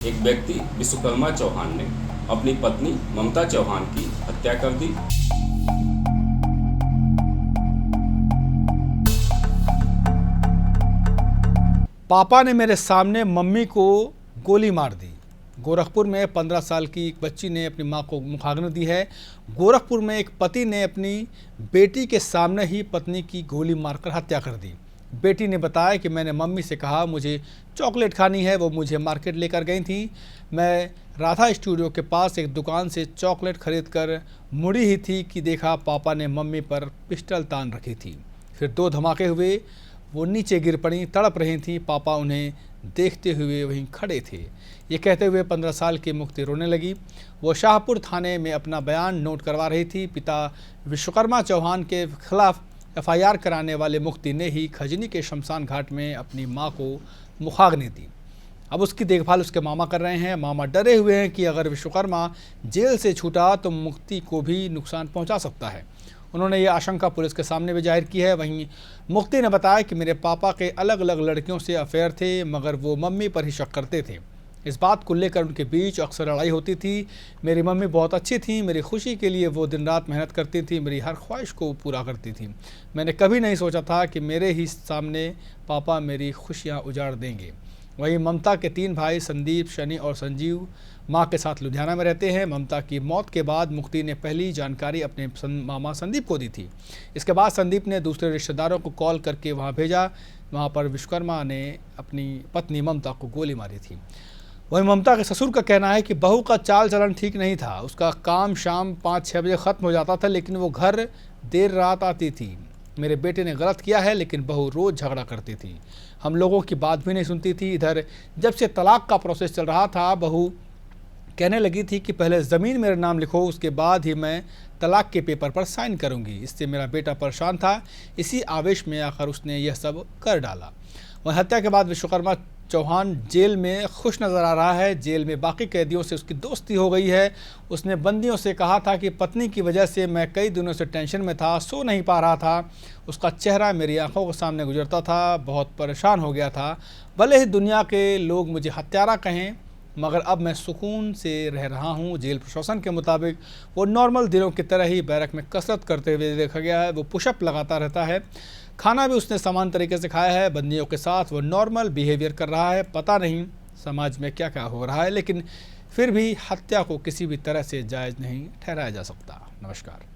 एक व्यक्ति विश्वकर्मा चौहान ने अपनी पत्नी ममता चौहान की हत्या कर दी। पापा ने मेरे सामने मम्मी को गोली मार दी। गोरखपुर में 15 साल की एक बच्ची ने अपनी मां को मुखाग्नि दी है। गोरखपुर में एक पति ने अपनी बेटी के सामने ही पत्नी की गोली मारकर हत्या कर दी। बेटी ने बताया कि मैंने मम्मी से कहा मुझे चॉकलेट खानी है, वो मुझे मार्केट लेकर गई थी। मैं राधा स्टूडियो के पास एक दुकान से चॉकलेट खरीदकर मुड़ी ही थी कि देखा पापा ने मम्मी पर पिस्टल तान रखी थी। फिर 2 धमाके हुए, वो नीचे गिर पड़ी, तड़प रही थी। पापा उन्हें देखते हुए वहीं खड़े थे। ये कहते हुए 15 साल की मुक्ति रोने लगी। वो शाहपुर थाने में अपना बयान नोट करवा रही थी। पिता विश्वकर्मा चौहान के खिलाफ FIR कराने वाले मुक्ति ने ही खजनी के शमशान घाट में अपनी मां को मुखाग्नि दी। अब उसकी देखभाल उसके मामा कर रहे हैं। मामा डरे हुए हैं कि अगर विश्वकर्मा जेल से छूटा तो मुक्ति को भी नुकसान पहुंचा सकता है। उन्होंने ये आशंका पुलिस के सामने भी जाहिर की है। वहीं मुक्ति ने बताया कि मेरे पापा के अलग अलग लड़कियों से अफेयर थे, मगर वो मम्मी पर ही शक करते थे। इस बात को लेकर उनके बीच अक्सर लड़ाई होती थी। मेरी मम्मी बहुत अच्छी थी, मेरी खुशी के लिए वो दिन रात मेहनत करती थी, मेरी हर ख्वाहिश को पूरा करती थी। मैंने कभी नहीं सोचा था कि मेरे ही सामने पापा मेरी खुशियाँ उजाड़ देंगे। वहीं ममता के 3 भाई संदीप, शनि और संजीव मां के साथ लुधियाना में रहते हैं। ममता की मौत के बाद मुक्ति ने पहली जानकारी अपने मामा संदीप को दी थी। इसके बाद संदीप ने दूसरे रिश्तेदारों को कॉल करके वहां भेजा। वहां पर विश्वकर्मा ने अपनी पत्नी ममता को गोली मारी थी। वहीं ममता के ससुर का कहना है कि बहू का चाल चलन ठीक नहीं था। उसका काम शाम 5-6 बजे ख़त्म हो जाता था, लेकिन वो घर देर रात आती थी। मेरे बेटे ने गलत किया है, लेकिन बहू रोज़ झगड़ा करती थी, हम लोगों की बात भी नहीं सुनती थी। इधर जब से तलाक का प्रोसेस चल रहा था, बहू कहने लगी थी कि पहले ज़मीन मेरा नाम लिखो, उसके बाद ही मैं तलाक के पेपर पर साइन करूंगी। इससे मेरा बेटा परेशान था। इसी आवेश में आकर उसने यह सब कर डाला। वहीं हत्या के बाद विश्वकर्मा चौहान जेल में खुश नज़र आ रहा है। जेल में बाकी कैदियों से उसकी दोस्ती हो गई है। उसने बंदियों से कहा था कि पत्नी की वजह से मैं कई दिनों से टेंशन में था, सो नहीं पा रहा था। उसका चेहरा मेरी आंखों के सामने गुजरता था, बहुत परेशान हो गया था। भले ही दुनिया के लोग मुझे हत्यारा कहें, मगर अब मैं सुकून से रह रहा हूं। जेल प्रशासन के मुताबिक वो नॉर्मल दिनों की तरह ही बैरक में कसरत करते हुए देखा गया है। वो पुशअप लगाता रहता है। खाना भी उसने समान तरीके से खाया है। बंदियों के साथ वो नॉर्मल बिहेवियर कर रहा है। पता नहीं समाज में क्या क्या हो रहा है, लेकिन फिर भी हत्या को किसी भी तरह से जायज़ नहीं ठहराया जा सकता। नमस्कार।